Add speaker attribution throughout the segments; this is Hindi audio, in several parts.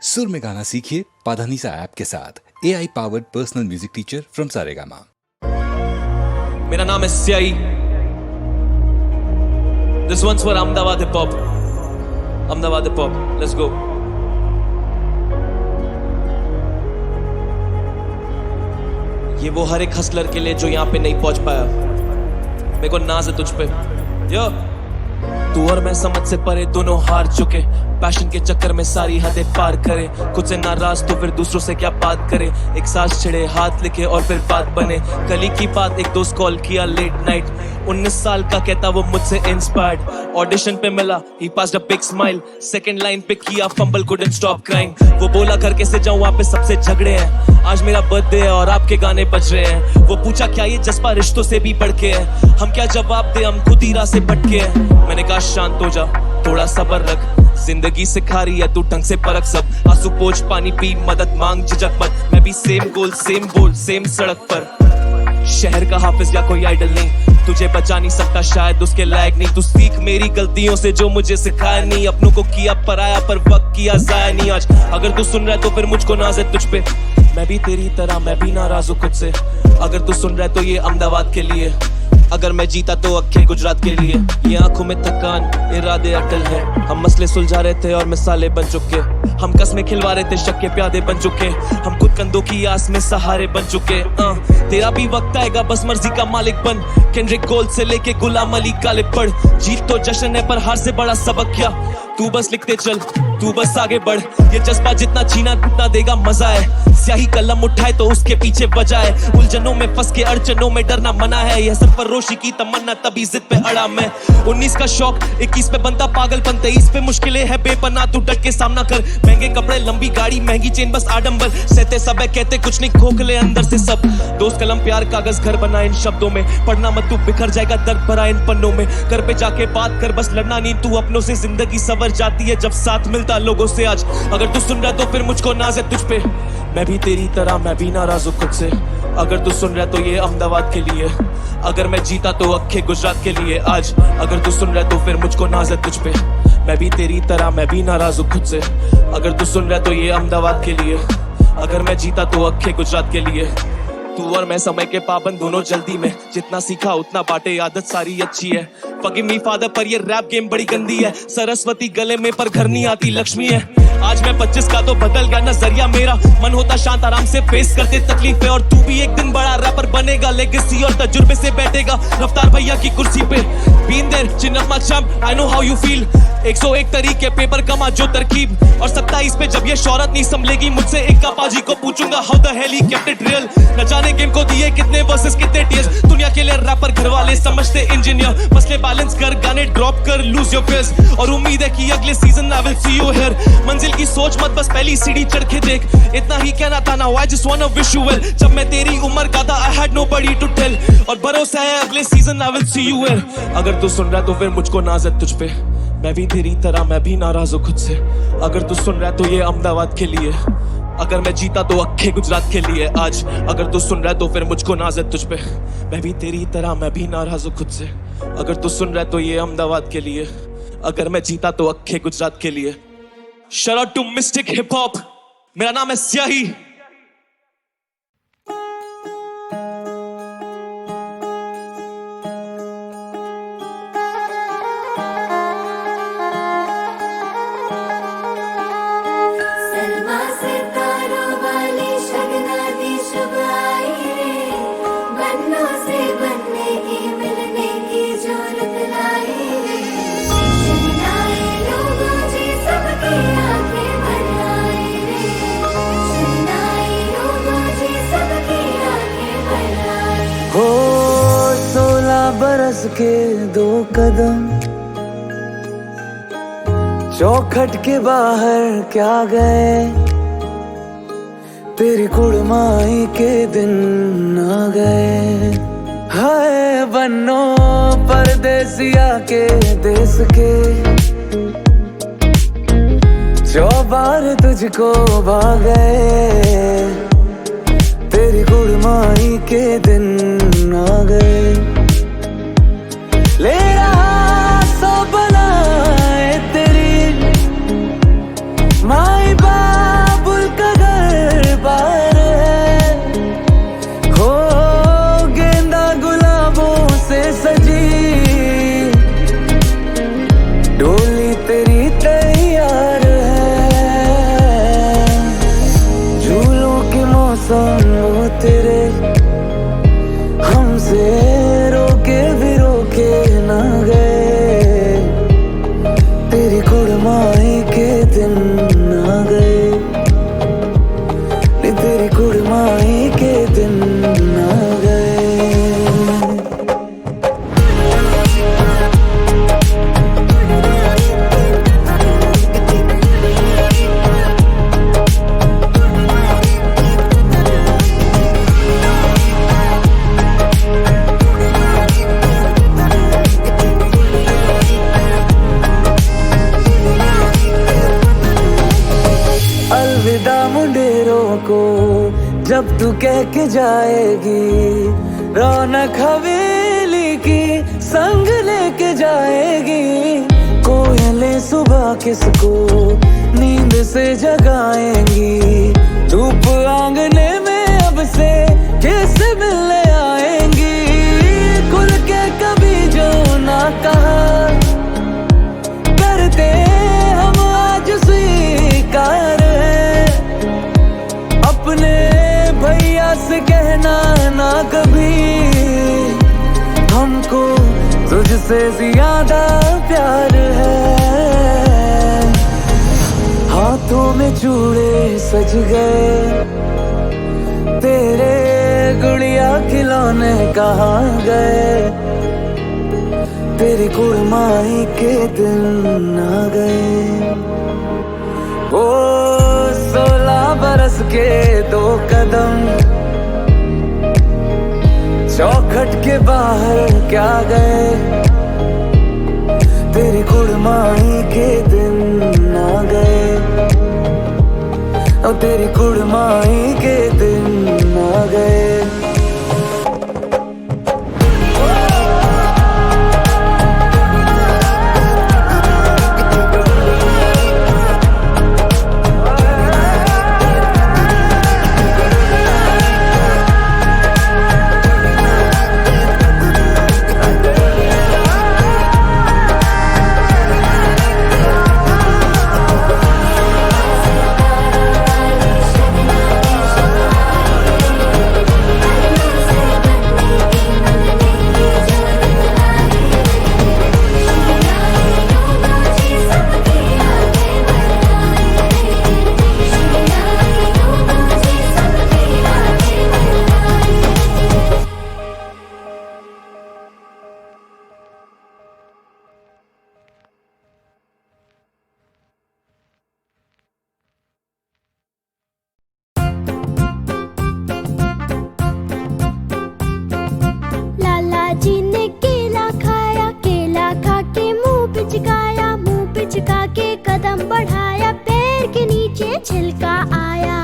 Speaker 1: सुर में गाना सीखिए पाधानीसा ऐप के साथ AI powered personal music teacher from Saregama.
Speaker 2: मेरा नाम है स्याही। This one's for Ahmedabad hip hop. Ahmedabad hip hop. Let's go. ये वो हर एक हसलर के लिए जो यहाँ पे नहीं पहुंच पाया। मेरे को नाज है तुझ पे। यो तू और मैं समझ से परे दोनों हार चुके। पैशन के चक्कर में सारी हदें पार करे। खुद से नाराज तो फिर दूसरों से क्या बात करे। एक सांस छिड़े हाथ लिखे और फिर बात बने। कल की बात एक दोस्त कॉल किया लेट नाइट। 19 साल का कहता वो मुझसे इंस्पायर्ड। ऑडिशन पे मिला he passed a big smile. Second line पे किया फंबल कुडंट स्टॉप क्राइंग। वो बोला घर कैसे जाऊं वहाँ पे सबसे झगड़े हैं। आज मेरा बर्थडे है और आपके गाने बज रहे हैं। वो पूछा क्या ये जज्बा रिश्तों से भी बढ़ के है। हम क्या जवाब दे हम खुद ही राह से भटके हैं। मैंने कहा शांत हो जा थोड़ा सब्र रख। जिंदगी सिखा रही है तू ढंग से परख सब। आंसू पोंछ पानी पी मदद मांग झिझक मत। मैं भी सेम गोल सेम बोल सेम सड़क पर। शहर का हाफिज या कोई आइडल नहीं। तुझे बचा नहीं सकता शायद उसके लायक नहीं। तू सीख मेरी गलतियों से जो मुझे सिखाया नहीं। अपनों को किया पराया पर वक्त किया जाया नहीं। आज अगर तू सुन रहा है तो फिर मुझको नाज है तुझ पे। मैं भी तेरी तरह मैं भी नाराज हूँ खुद से। अगर तू सुन रहा है तो ये अहमदाबाद के लिए। अगर मैं जीता तो अखिल गुजरात के लिए। ये आंखों में थकान इरादे अटल है। हम मसले सुलझा रहे थे और मिसाले बन चुके। हम कस्में खिलवा रहे थे शक के प्यादे बन चुके। हम खुद कंधों की आस में सहारे बन चुके। तेरा भी वक्त आएगा बस मर्जी का मालिक बन। केंड्रिक गोल से लेके गुलाम अली गालिब पढ़। जीत तो जश्न है पर हार से बड़ा सबक क्या। तू बस लिखते चल तू बस आगे बढ़। ये जज्बा जितना जीना उतना देगा मजा है। स्याही कलम उठाए तो उसके पीछे वजह है। उलझनों में फंस के अड़चनों में डरना मना है। यह सरफरोशी की तमन्ना तभी जिद पे अड़ा मैं। 19 का शौक 21 पे बनता पागलपन। 23 पे मुश्किलें है बेपनाह तू डट के सामना कर। महंगे कपड़े लंबी गाड़ी महंगी चेन बस आडंबर। सहते सब है कहते कुछ नहीं खोखले अंदर से सब। दोस्त कलम प्यार कागज घर बना इन शब्दों में। पढ़ना मत तू बिखर जाएगा दर्द भरा इन पन्नों में। घर पे जाके बात कर बस लड़ना नहीं तू अपनों से। जिंदगी सवर जाती है जब साथ मिलता लोगों से। आज अगर तू सुन रहा तो फिर मुझको नाज है तुझ पे। मैं भी तेरी तरह मैं भी नाराज हूँ खुद से। अगर तू सुन रहा तो ये अहमदाबाद के लिए। अगर मैं जीता तो अखे गुजरात के लिए। आज अगर तू सुन रहा तो फिर मुझको नाज है तुझ पे। मैं भी तेरी तरह मैं भी नाराज हूँ खुद से। अगर तू सुन रहा तो ये अहमदाबाद के लिए। अगर मैं जीता तो अखे गुजरात के लिए। तू और मैं समय के पाबंद दोनों जल्दी में। जितना सीखा उतना बाटे आदत सारी अच्छी है। फॉरगिव मी फादर पर ये रैप गेम बड़ी गंदी है। सरस्वती गले में पर घर नहीं आती लक्ष्मी है। आज मैं 25 का तो बदल गया नजरिया मेरा। मन होता शांत आराम से फेस करते तकलीफें। और तू भी एक दिन बड़ा रैपर बनेगा। लेगेसी और तजुर्बे से बैठेगा रफ्तार भैया की कुर्सी पे। Been there chin up my champ I know how you feel. 101 तरीके पेपर कमा जो तरकीब। और 27 पे जब ये शौहरत नहीं संभलेगी मुझसे एक पाजी को पूछूंगा how the hell he kept it real. न जाने गेम को दिए कितने वर्सेस कितने टीयर्स। दुनिया के लिए रैपर घर वाले समझते इंजीनियर। मसले बैलेंस कर गाने ड्रॉप कर लूज योर फेस। और उम्मीद है कि अगले season I will see you here. मंजिल की सोच मत बस पहली सीढ़ी चढ़ के देख। इतना ही कहना था ना I just wanna wish you well. जब मैं तेरी उम्र का था I had nobody to tell. और भरोसा है अगले season I will see you here. अगर तू सुन रहा तो फिर मुझको नाज है तुझ पे। मैं भी तेरी तरह मैं भी नाराज हूँ खुद से। अगर तू सुन रहा तो ये अहमदाबाद के लिए। अगर मैं जीता तो अखे गुजरात के लिए। आज अगर तू सुन रहा तो फिर मुझको नाज है तुझ पे। मैं भी तेरी तरह मैं भी नाराज हूँ खुद से। अगर तू सुन रहा तो ये अहमदाबाद के लिए। अगर मैं जीता तो अखे गुजरात के लिए। Shout out to mystic hip hop. मेरा नाम है स्याही।
Speaker 3: हो 16 बरस के 2 कदम चौखट के बाहर क्या गए। तेरी कुड़माई के दिन आ गए। हाय बन्नो परदेसिया के देश के। चौबार तुझको भागे। तेरी कुड़माई के दिन आ गए। ले रहा सो बनाए तेरी माई बाप अलविदा मुंडेरों को जब तू कह के जाएगी, रौनक हवेली की संग लेके जाएगी। कोयलें सुबह किसको नींद से जगाएंगी, धूप आंगने में अब से किससे मिलने आएंगी। खुल के कभी जो ना कहा करते हम आज स्वीकार है, अपने भैया से कहना ना कभी, हमको तुझसे ज्यादा प्यार है। हाथों में चूड़े सज गए, तेरे गुड़िया खिलौने कहाँ गए, तेरी कुड़माई के दिन आ गए। ओ 16 बरस के 2 कदम चौखट के बाहर क्या गए, तेरी कुड़माई के दिन आ गए, और तेरी कुड़माई के दिन आ गए।
Speaker 4: कदम बढ़ाया, पैर के नीचे छिलका आया।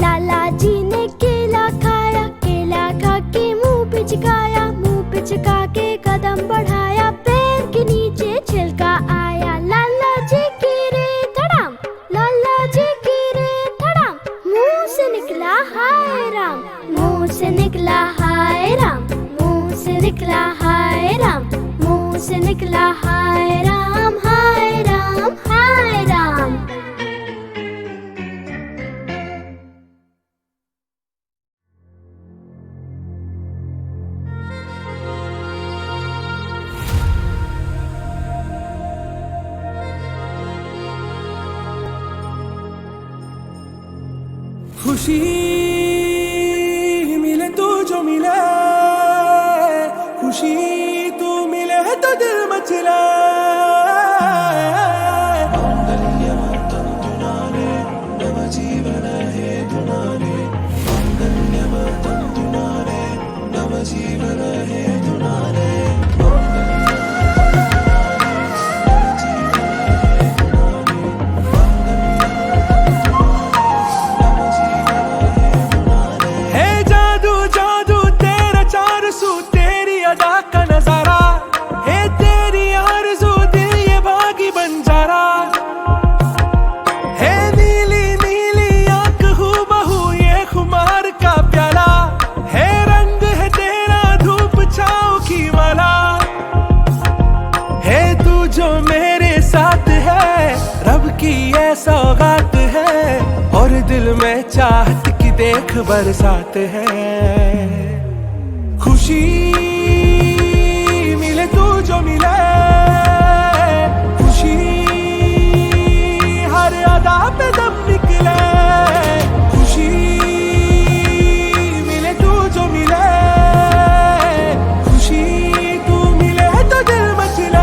Speaker 4: लाला जी ने केला खाया, केला खा के मुंह पिचकाया, मुंह पिचका के कदम बढ़ाया, पैर के नीचे छिलका आया। लाला जी की रे धड़ाम, लाला जी की रे धड़ाम, मुंह से निकला हाय राम, मुंह से निकला हाय राम, मुंह से निकला हाय राम, मुंह से निकला हाय राम, हाय राम, हाय राम।
Speaker 5: खुशी मिले तो जो मिले, खुशी तू मिले तो दिल मचला। सौगात है और दिल में चाहत की देख बरसात है। खुशी मिले तू जो मिले, खुशी हर अदा पे दम निकले। खुशी मिले तू जो मिले, खुशी तू मिले तो दिल मचले।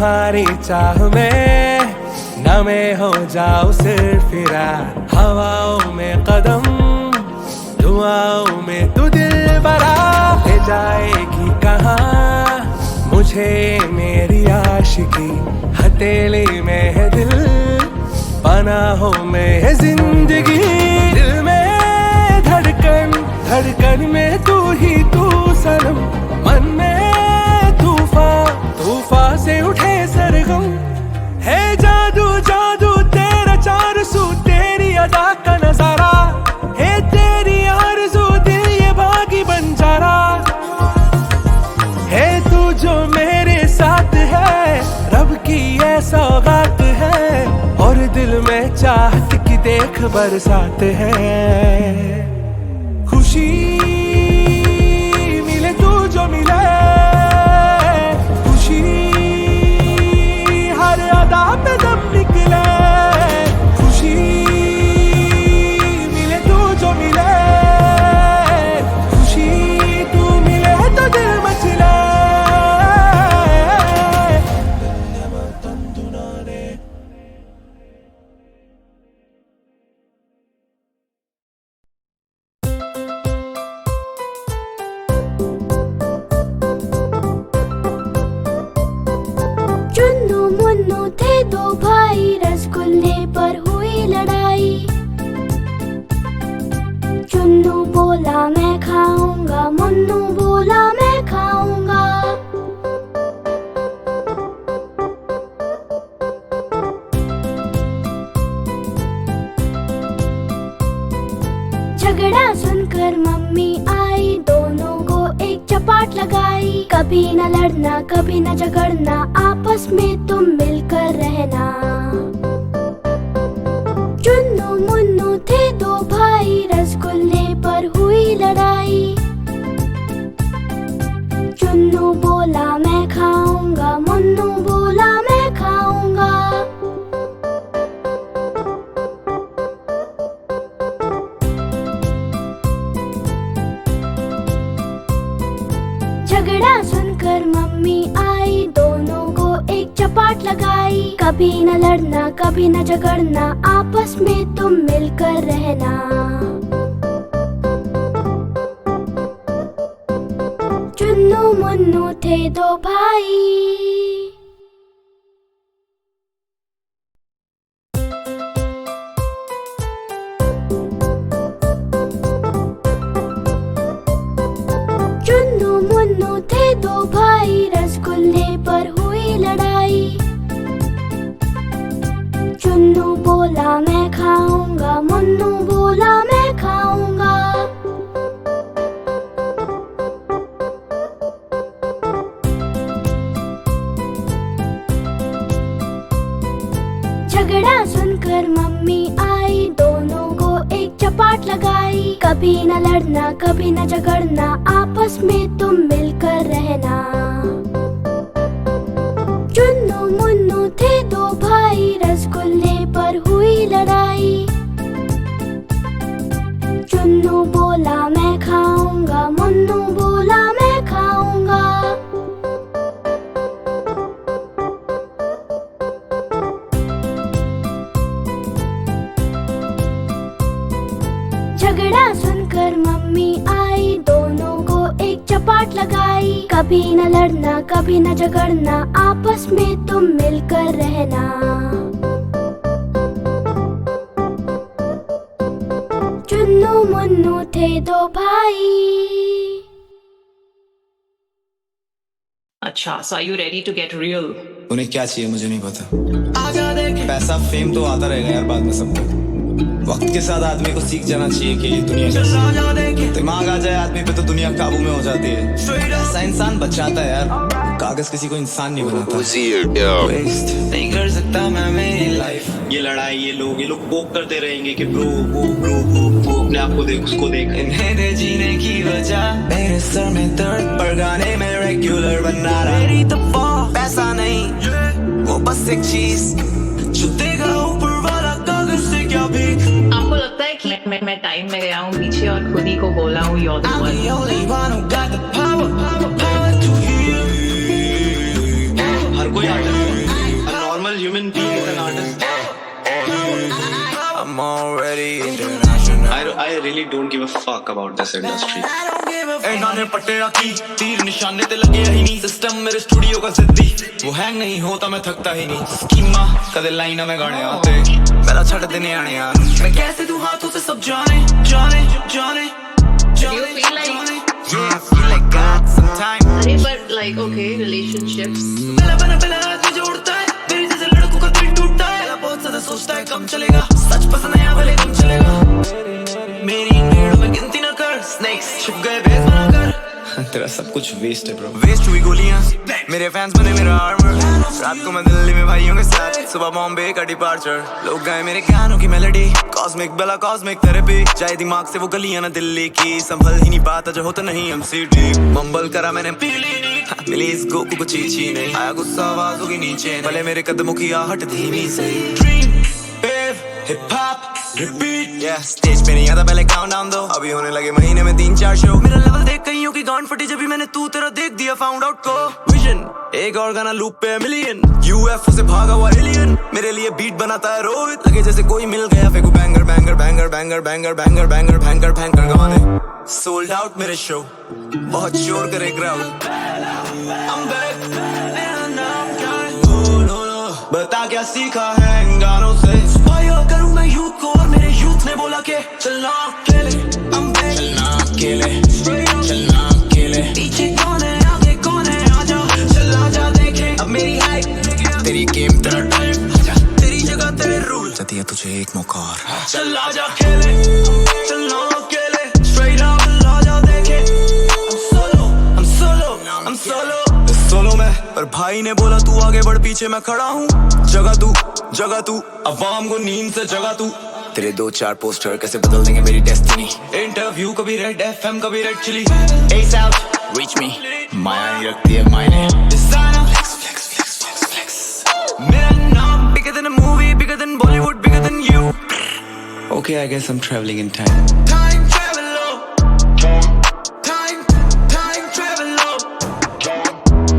Speaker 5: तुम्हारी चाह में न मैं हो जाऊं सिर्फ फिरा, हवाओं में कदम दुआओं में तू दिल बरा, ले जाएगी कहाँ मुझे मेरी आशिकी, हथेली में है दिल पनाहों में है जिंदगी, दिल में धड़कन धड़कन में तू ही तू सनम, मन में तूफान तूफान से उठे सरगम, है जादू जादू तेरा चार सू तेरी अदा का नजारा, है तेरी आरज़ू दिल ये बागी बंजारा, है तू जो मेरे साथ है रब की ये सौगात है, और दिल में चाहत की देख बरसात है, खुशी मिले तू जो मिले, खुशी हर अदा पे दम निकले, खुशी मिले तू जो मिले, खुशी तू मिले तो दिल मचले।
Speaker 4: चुन्नू मुन्नू थे दो भाई, रसगुल्ले पर हुई लड़ाई, चुन्नू बोला मैं खाऊंगा, मुन्नू बोला मैं खाऊंगा, झगड़ा सुनकर मम्मी आई, दोनों को एक चपाट लगाई, कभी न लड़ना कभी न झगड़ना, आपस में तुम मिलकर रहना। चुन्नू मुन्नू थे दो भाई, रसगुल्ले पर हुई लड़ाई, चुन्नू बोला मैं खाऊंगा, मुन्नू बोला मैं खाऊंगा, झगड़ा सुनकर मम्मी आई, दोनों को एक चपाट लगाई, कभी न लड़ना कभी न झगड़ना, आपस में तुम मिलकर रहना। चुन्नू मुन्नू थे दो भाई। चुन्नू मुन्नू थे दो भाई, रसगुल्ले पर हुई लड़ाई, चुन्नू बोला मैं खाऊंगा, मुन्नू बोला मैं खाऊंगा, झगड़ा सुनकर मम्मी आई, दोनों को एक चपाट लगाई, कभी न लड़ना कभी न झगड़ना, आपस में तुम मिलकर रहना। चुन्नू मुन्नू थे दो भाई, रसगुल्ले पर हुई लड़ाई, चुन्नू बोला मैं खाऊंगा, मुन्नू बोला मैं खाऊंगा, झगड़ा सुनकर मम्मी आई, दोनों को एक चपाट लगाई, कभी न लड़ना कभी न झगड़ना, आपस में तुम मिलकर रहना। चुन्नू मुन्नू थे दो भाई।
Speaker 6: अच्छा, so are you ready to get real?
Speaker 7: उन्हें क्या चाहिए मुझे नहीं पता। पैसा फेम तो आता रहेगा यार बाद में सबको। वक्त के साथ आदमी को सीख जाना चाहिए कि ये दुनिया कैसी है। दिमाग आ जाए आदमी पे तो दुनिया काबू में हो जाती है। ऐसा इंसान बचाता है यार, कागज किसी को इंसान नहीं बनाता। वेस्ट नहीं कर सकता मैं मेरी लाइफ।
Speaker 8: ये लड़ाई ये लोग पोक करते रहेंगे कि ब्रो वो अपने आप को देख उसको देख।
Speaker 7: इन्हें दे जीने की वजह मेरे सर में दर्द पर गाने में रेगुलर बना रहा। मेरी तो पैसा नहीं वो बस एक चीज जो देगा ऊपर वाला कागज से क्या भी।
Speaker 6: आपको लगता है कि मैं टाइम में गया हूँ पीछे और खुद ही को बोला हूँ you're the one?
Speaker 7: I'm the only one who got the power to heal।
Speaker 8: हर कोई आता है
Speaker 7: I'm already international.
Speaker 8: I really don't give a fuck about this industry.
Speaker 7: नाने पट्टे की तीर निशाने ते लगे ही नहीं सिस्टम मेरे स्टूडियो का जिद्दी वो हैंग नहीं होता मैं थकता ही नहीं स्कीमा कदे लाइना में गाने आते मेरा छड़ देने आने यार मैं कैसे दूं हाथों से सब जाने जाने जाने जाने जाने I feel like God sometimes
Speaker 6: but like okay, relationships.
Speaker 7: पहला आदमी जोड़ता है मेरे जैसे लड़कों का दिल टूटता है बहुत ज्यादा सोचता है कम चलेगा सच पसंद है भले कम चलेगा मेरी इन भेड़ों में गिनती ना कर स्नेक्स छुप गए भेद बना कर
Speaker 8: तेरा सब कुछ वेस्ट है ब्रो.
Speaker 7: वेस्ट हुई गोलियां मेरे फैंस बने मेरा आर्मर रात को मैं दिल्ली में भाइयों के साथ सुबह बॉम्बे का डिपार्चर लोग गए मेरे गानों की मेलोडी कॉस्मिक बेला कॉस्मिक थेरेपी जाए दिमाग से वो गलियां ना दिल्ली की संभल ही नहीं पाता जो होता नहीं हमसे डीप मंबल करा मैंने मिली इस गोकू को चीची नहीं आया गुस्सा आवाजों के नीचे भले मेरे कदमों की आहट धीमी सही dream wave hip hop repeat या स्टेज पे नहीं आता पहले काउंटडाउन दो अभी होने लगे महीने में 3-4 शो मेरा लेवल देख कईयों की गांड फटी जब भी मैंने तू तेरा देख दिया फाउंड आउट को विजन एक और गाना लूप पे मिलियन यूएफओ से भागा हुआ एलियन मेरे लिए बीट बनाता है रोहित लगे जैसे कोई मिल गया फेंकू banger banger banger banger banger banger banger banger banger गाने सोल्ड आउट मेरे शो बहुत शोर करे क्राउड बता क्या सीखा है इन गानों से इंस्पायर करूं मैं यूथ को और मेरे यूथ ने बोला के चलना अकेले चलना अकेले पीछे कौन है आगे कौन है आजा चल आजा देखे अब मेरी हाइट तेरी गेम तेरा टाइम आजा तेरी जगह तेरे रूल चाहती है तुझे एक मौका और चल आजा अकेले चलना अकेले स्ट्रेट अप आजा देखे I'm solo में पर भाई ने बोला तू आगे बढ़ पीछे मैं खड़ा हूँ जगह तू अवाम को नींद से जगा तू तेरे 2-4 पोस्टर कैसे बदल देंगे मेरी डेस्टिनी इंटरव्यू कभी रेड एफएम कभी Red Chillies outreach me माया नहीं रखती है मायने मेरा नाम bigger than a movie bigger than Bollywood bigger than you
Speaker 8: Okay, I guess I'm traveling in time.
Speaker 7: time travel time travel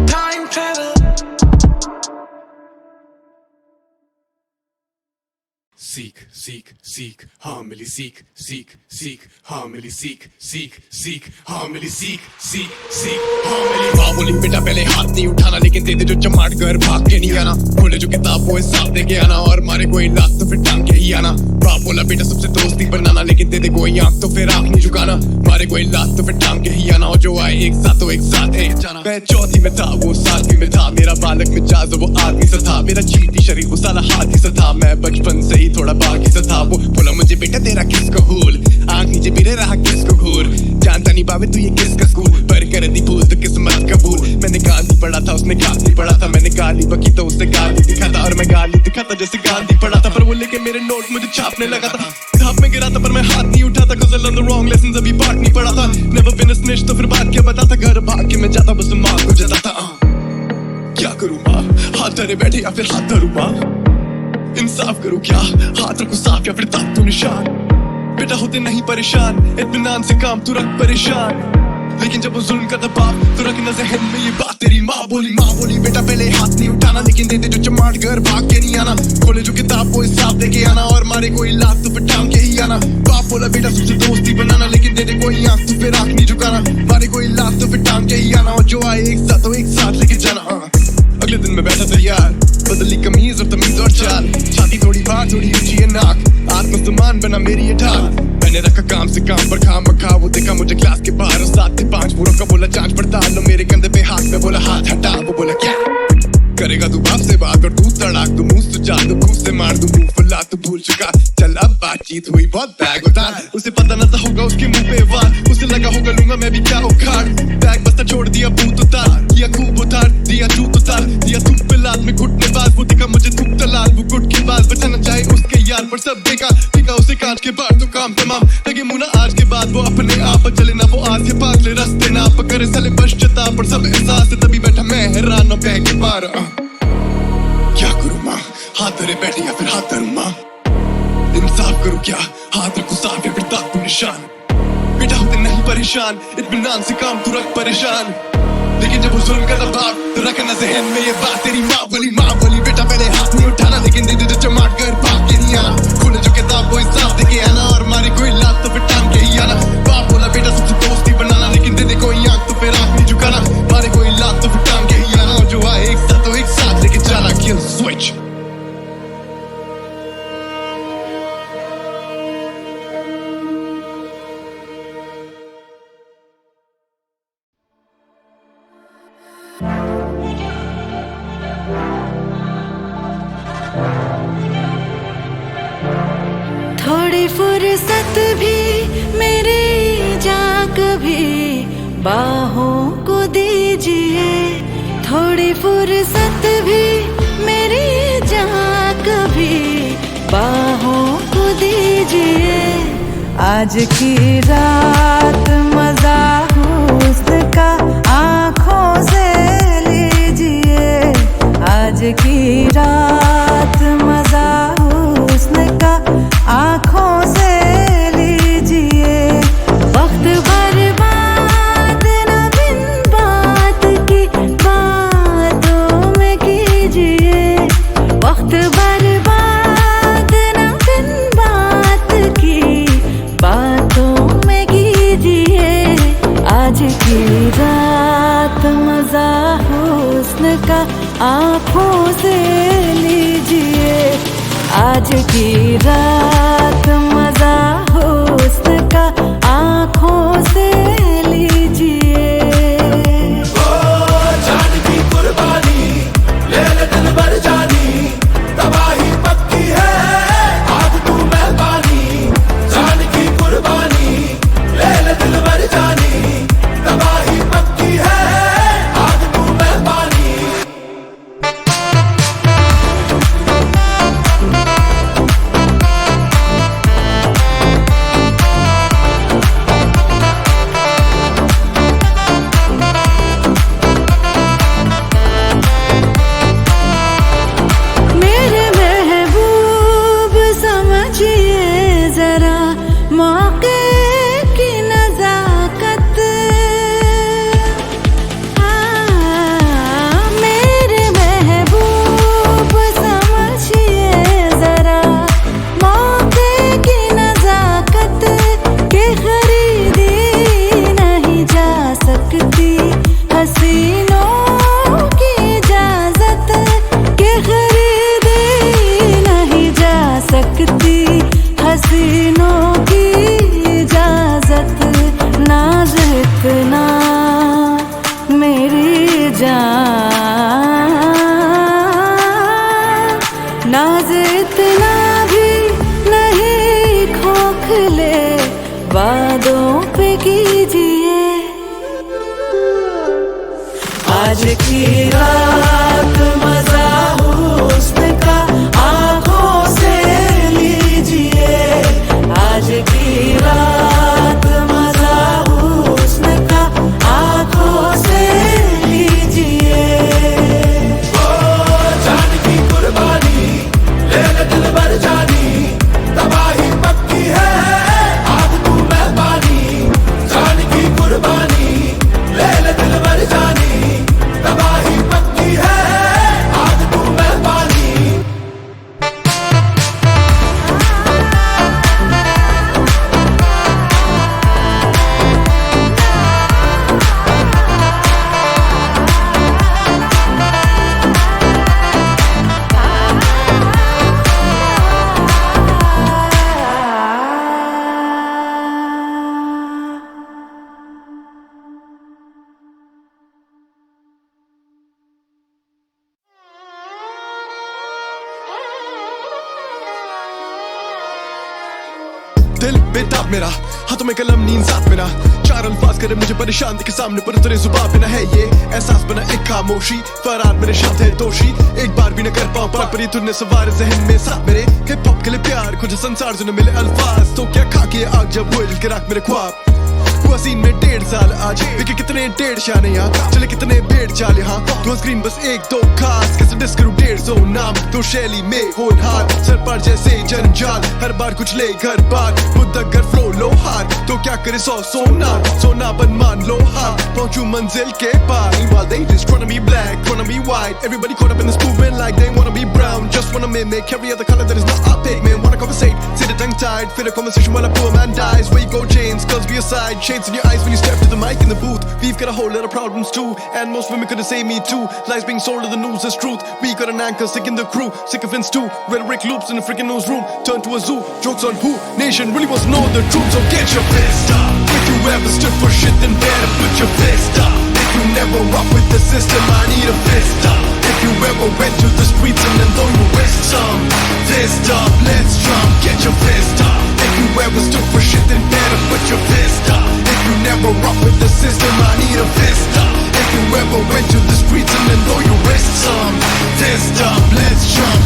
Speaker 7: time travel
Speaker 5: सीख हाँ मिली सीख हाँ मिली सीख हाँ मिली सीख हाँ मिली माँ बोली बेटा पहले हाथ नहीं उठाना लेकिन दे दे जो चमाट घर भाग के नहीं आना बोले जो किताब वो हिसाब दे के आना और मारे कोई लात तो फिर टांग के ही आना बाप बोला बेटा सबसे दोस्ती बनाना लेकिन दे दे कोई आंख तो फिर आंख नहीं झुकाना मारे कोई लात तो फिर टांग के ही आना और जो आए एक साथ तो एक साथ है जाना मैं चौथी में था वो 7वीं में था मेरा बालक मिजाज वो आदमी सा था मेरा चीटी शरीर वो साला हाथी सा था मैं बचपन से ही थोड़ा बाकी सा था वो बोला मुझे बेटा तेरा किसको भूल आंख नीचे मेरे रहा किसको घूर जानता नहीं पावे तू ये किसका स्कूल पर कर दी भूल तो किस्मत कबूल मैंने गांधी पढ़ा था उसने गांधी पढ़ा था मैंने गाली बकी तो उससे गाली दिखा था और मैं गाली दिखाता जैसे गांधी पढ़ा था पर वो लेके मेरे नोट मुझे छापने लगा था धाप में गिरा था पर मैं हाथ नहीं उठाता cause I learned the wrong lessons अभी पाठ नहीं पढ़ा था never been a snitch तो फिर बात क्या बताता घर भाग के मैं जाता बस माँ को जताता क्या करूँ माँ हाथ धरे बैठे या फिर हाथ धरूँ माँ इंसाफ करूँ क्या हाथ रखूँ साफ या फिर दांत तो निशान बेटा होते नहीं परेशान इत्मीनान से काम तू रख परेशान लेकिन जब वो जुल्म करता बाप तो रखना ज़हन में ये बात तेरी माँ बोली बेटा पहले हाथ नहीं उठाना लेकिन दे दे जो चमाट घर भाग के नहीं आना खोले जो किताब वो हिसाब दे के आना और मारे कोई लात तो फिर टांग के ही आना बाप बोला बेटा सबसे दोस्ती बनाना लेकिन दे दे कोई आंख तो फिर आंख नहीं झुकाना मारे कोई लात तो फिर टांग के ही आना और जो आए एक साथ तो एक साथ लेके जाना अगले दिन मैं बैठा तैयार बदली कमीज और तमीज और चाल छाती थोड़ी बाहर थोड़ी ऊंची है नाक आत्मसम्मान बना मेरी ये ढाल मैंने रखा काम से काम पर खाम रखा वो देखा मुझे क्लास के बाहर 7 से 5 पूरा का बोला जांच पड़ताल लो मेरे कंधे पे हाथ में बोला हाथ हटा वो बोला क्या करेगा तू बाप से बात और तू तड़ाक तू मुंह सुझा दू घूस से मार दू मुंह फुला तू भूल चुका चल अब बातचीत हुई बहुत बैग उतार उसे पता न था होगा उसके मुंह पे वार उसे लगा होगा लूंगा मैं भी क्या उखाड़ बैग बस्ता छोड़ दिया बूत उतार दिया खूब उतार दिया जूत उतार दिया थूक पे लात में घुटने बाज वो दिखा मुझे थूक तलाल वो गुट के बाद बचाना चाहे उसके यार पर सब देखा फेंका उसे कांच के बाद तो काम तमाम लगे मुना आज के बाद वो अपने आप चले ना वो आज के पास ले रास्ते ना पकड़े साले पश्चाता पर सब एहसास है तभी बैठा मैं हैरान कह के पार क्या करूँ माँ हाथ धरे बैठे या फिर हाथ धरूँ माँ इंसाफ करूँ क्या हाथ रखूँ साफ या फिर दांत तो निशान बेटा होते नहीं परेशान इत्मीनान से काम तू रख परेशान लेकिन जब वो जुल्म करता बाप तो रखना ज़हन में ये बात तेरी माँ बोली बेटा पहले हाथ नहीं उठाना लेकिन दे दे जो चमाट घर भाग के नहीं आना खोले जो किताब वो
Speaker 9: much.
Speaker 10: थोड़ी फुर्सत भी मेरी जान कभी बाहों को दीजिए, थोड़ी फुर्सत भी मेरी जान कभी बाहों को दीजिए। आज की रात मजा हुस्न का आँखों से लीजिए, आज की रात मजा हुस्न का आँखों से लीजिए। वक्त बर्बाद न बिन बात की बातों में कीजिए, वक्त बर्बाद न बिन बात की बातों में कीजिए। आज की रात मजा हुस्न का आँखों से लीजिए, आज की रात मजा हुस्न का आँखों से लीजिए।
Speaker 5: जान की कुर्बानी ले ले दिल भर जानी, तबाही पक्की है आग तू मेहरबानी। जान की कुर्बानी ले ले दिल भर जानी, तबाही पक्की है आग तू मेहरबानी।
Speaker 10: मेरे महबूब समझिए जरा मौके की नजाकत, मेरे महबूब समझिए जरा मौके की नजाकत के खरीदी नहीं जा सकती हसीनों की इजाजत, के खरीदी नहीं जा सकती हसीनों की इजाजत। नाज इतना मेरी जान, नाज इतना भी नहीं खोखले वादों पे कीजिए। आज की रात मजा हुस्न का आँखों से लीजिए, आज की रात मजा हुस्न का आँखों से लीजिए।
Speaker 5: जान की कुर्बानी ले ले दिल भर जानी, तबाही पक्की है आग तू मेहरबानी। जान की कुर्बानी ले ले दिल भर जानी, तबाही पक्की है आग तू मेहरबानी। दिल बेताब मेरा, हाथों में कलम नींद साथ मेरा, चार अल्फाज करे मुझे परेशान के सामने पर तेरे जुबान पे न है ये एहसास बना एक खामोशी। फरार मेरे शब्द है दोषी, एक बार भी न कर पाऊं पार पर ये तूने सवार जहन में साथ मेरे। हिप हॉप के लिए प्यार कुछ संसार जो न मिले अल्फाज, तो क्या खा के आग जब हुए के राख मेरे ख्वाब। हुआ सीन में 1.5 साल आज, बिके कितने 1.5 शाने यहाँ, चले कितने बेड चाल यहाँ। दो स्क्रीन बस एक दो खास, कैसे डिस्क करूं 150 नाम, तो शैली में होनहार सर पर जैसे जंजाल, हर बार कुछ ले घर बार मुद्दगर फ्लो लो हार, तो क्या करे सोना बन मान लो हार। पहुंचू मंजिल के पार, while they just wanna be black, wanna be white, everybody caught up in this movement like they wanna be brown, just wanna mimic every other color that is not our pigment. Wanna conversate, sit a tongue tied, fit a conversation while a poor man dies. Where you go chains, girls be your side, shades in your eyes when you step to the mic in the booth. We've got a whole lot of problems too, and most women couldn't say me too. Lies being sold to the news is truth. We got an anchor sticking
Speaker 9: sick in the crew, sycophants too. Rhetoric loops in the freaking newsroom. Turn to a zoo, jokes on who? Nation really wants to know the truth, so get your fist up. If you ever stood for shit, then better put your fist up. If you never rock with the system, I need a fist up. If you ever went to the streets and then throw your wrist some, fist up, let's jump, get your fist up. If you ever stood for shit, then better put your fist up. If you never rock with the system, I need a fist up. If you ever went to the streets and then throw your wrist some, fist up, let's jump,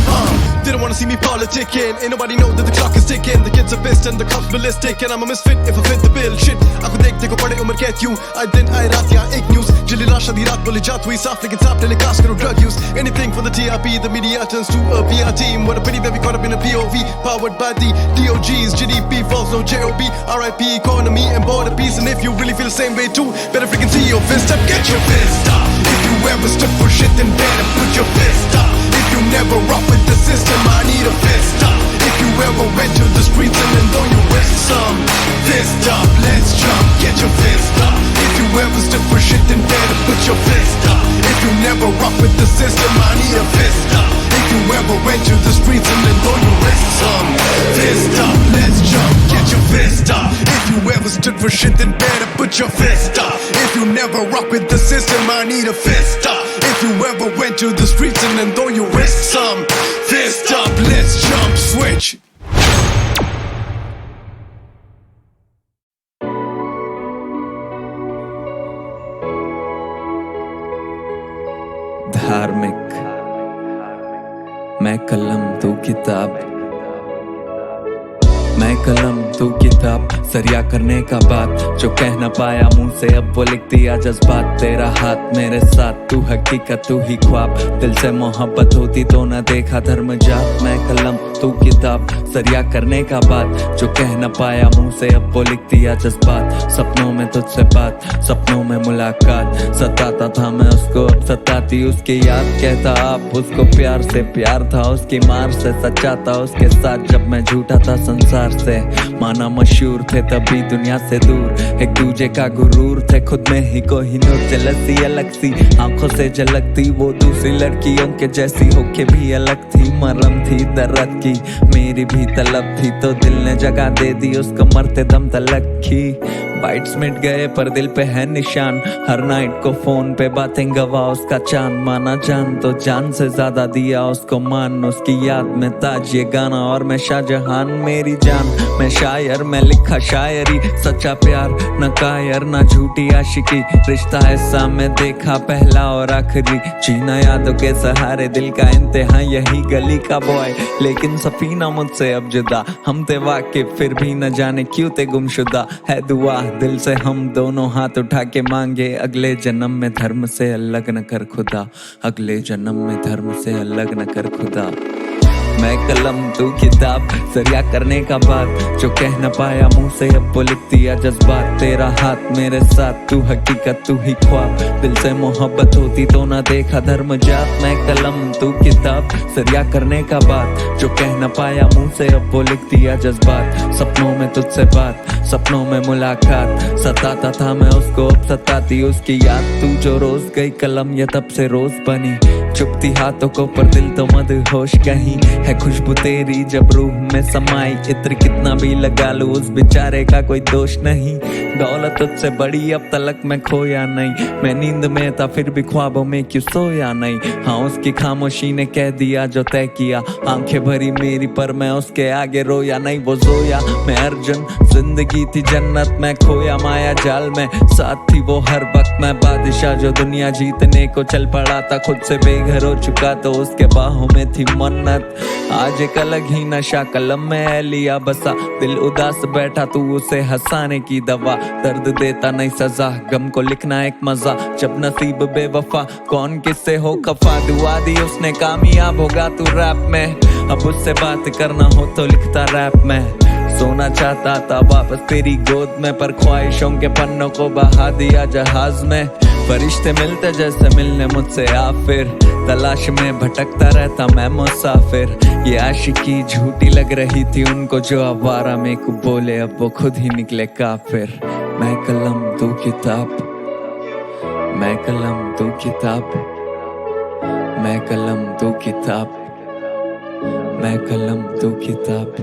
Speaker 9: Didn't wanna see me politicking, ain't nobody know that the clock is ticking. The kids are pissed and the cops ballistic, and I'm a misfit if I fit the bill. Shit, आँखों देखते को पड़े उम्र कहती हूँ, आए दिन आए रात यहाँ एक न्यूज़, जली लाश आधी रात बोली जात हुई साफ, लेकिन साफ टेलीकास्ट करो drug use. Anything for the TRP, the media turns to a PR team. What a pity that we caught up in a POV, powered by the DOGs. GDP falls, no JOB, RIP economy and border peace. And if you really feel the same way too, better freaking see your fist up, get your fist up. If you ever stood for shit, then better put your fist up. If you never rock with the system, I need a fist up. If you ever went to the streets and then throw your wrist some, fist up, let's jump, get your fist up. If you ever stood for shit, then better put your fist up. If you never rock with the system, I need a fist up. If you ever went to the streets and then throw your wrist some, fist up, let's jump, get your fist up. If you ever stood for shit, then better put your fist up. If you never rock with the system, I need a fist up. If you ever went to the streets and then throw your wrist some, fist up, let's jump, switch.
Speaker 11: धार्मिक, मैं कलम तू किताब, मैं कलम तू किताब, सरिया करने का बात जो कह न पाया मुंह से, अब वो लिख दिया जज्बात। तेरा हाथ मेरे साथ, तू हकीकत तू ही ख्वाब, दिल से मोहब्बत होती तो न देखा धर्म जात। मैं कलम तू किताब, सरिया करने का बात जो कह न पाया मुंह से, अब वो लिख दिया जज्बात। सपनों में तुझसे बात, सपनों में मुलाकात, सताता था मैं उसको, अब सताती उसकी याद। कहता आप उसको प्यार से, प्यार था उसकी मार से, सच्चा था उसके साथ जब मैं झूठा था संसार से। माना मशहूर थे तभी दुनिया से दूर, एक दूजे का गुरूर थे, खुद में ही कोहिनूर। जलसी अलग सी आंखों से झलकती, वो दूसरी लड़कियों के जैसी होके भी अलग थी। मरम थी दर्द की, मेरी भी तलब थी, तो दिल ने जगह दे दी उसको मरते दम तलक की। बाइट्स मिट गए पर दिल पे है निशान, हर नाइट को फोन पे बातें गवा उसका चांद। माना जान तो जान से ज्यादा दिया उसको मान, उसकी याद में ताज ये गाना और मैं शाहजहान। मेरी जान मैं शायर, मैं लिखा शायरी, सच्चा प्यार न कायर न झूठी आशिकी। रिश्ता ऐसा मैं देखा पहला और आखिरी, जीना यादों के सहारे, दिल का इंतहा यही गली का बॉय। लेकिन सफीना मुझसे अब जुदा, हम थे वाकिफ फिर भी न जाने क्यों थे गुमशुदा। है दुआ दिल से हम दोनों हाथ उठा के मांगे, अगले जन्म में धर्म से अलग न कर खुदा, अगले जन्म में धर्म से अलग न कर खुदा। मैं कलम तू किताब, सरिया करने का बात जो कह न पाया मुंह से, अब वो लिख दिया जज्बात। तेरा हाथ मेरे साथ, तू हकीकत तू ही ख्वाब, दिल से मोहब्बत होती तो न देखा धर्म जात। मैं कलम तू किताब, सरिया करने का बात जो कह न पाया मुंह से, अब वो लिख दिया जज्बात। सपनों में तुझसे बात, सपनों में मुलाकात, सताता था मैं उसको, अब सताती उसकी याद। तू जो रोज गई कलम ये तब से रोज बनी, चुपती हाथों को पर दिल तो मदहोश कहीं। है खुशबू तेरी जब रूह में समाई, इत्र कितना भी लगा लूं उस बेचारे का कोई दोष नहीं। दौलत तुझसे बड़ी अब तलक मैं खोया नहीं, मैं नींद में था फिर भी ख्वाबों में क्यों सोया नहीं। हाँ उसकी खामोशी ने कह दिया जो तय किया, आंखें भरी मेरी पर मैं उसके आगे रोया नहीं। वो जोया मैं अर्जुन, जिंदगी थी जन्नत मैं खोया माया जाल में, साथ थी वो हर वक्त मैं बादशाह जो दुनिया जीतने को चल पड़ा था। खुद से बेघर हो चुका तो उसके बाहों में थी मन्नत। आज एक अलग ही नशा कलम में लिया बसा, दिल उदास बैठा तू उसे हंसाने की दवा। दर्द देता नहीं सजा, गम को लिखना एक मजा, जब नसीब बेवफा कौन किससे हो खफा। दुआ दी उसने कामयाब होगा तू रैप में, अब उससे बात करना हो तो लिखता रैप में। सोना चाहता था वापस तेरी गोद में, पर ख्वाहिशों के पन्नों को बहा दिया जहाज में। फरिश्ते मिलते जैसे मिलने मुझसे आ, फिर तलाश में भटकता रहता मैं मुसाफिर। ये आशिकी झूठी लग रही थी उनको जो आवारा में को बोले, अब वो खुद ही निकले काफिर। मैं कलम तू किताब, मैं कलम तू किताब, मैं कलम तू किताब। मैं कलम तू किताब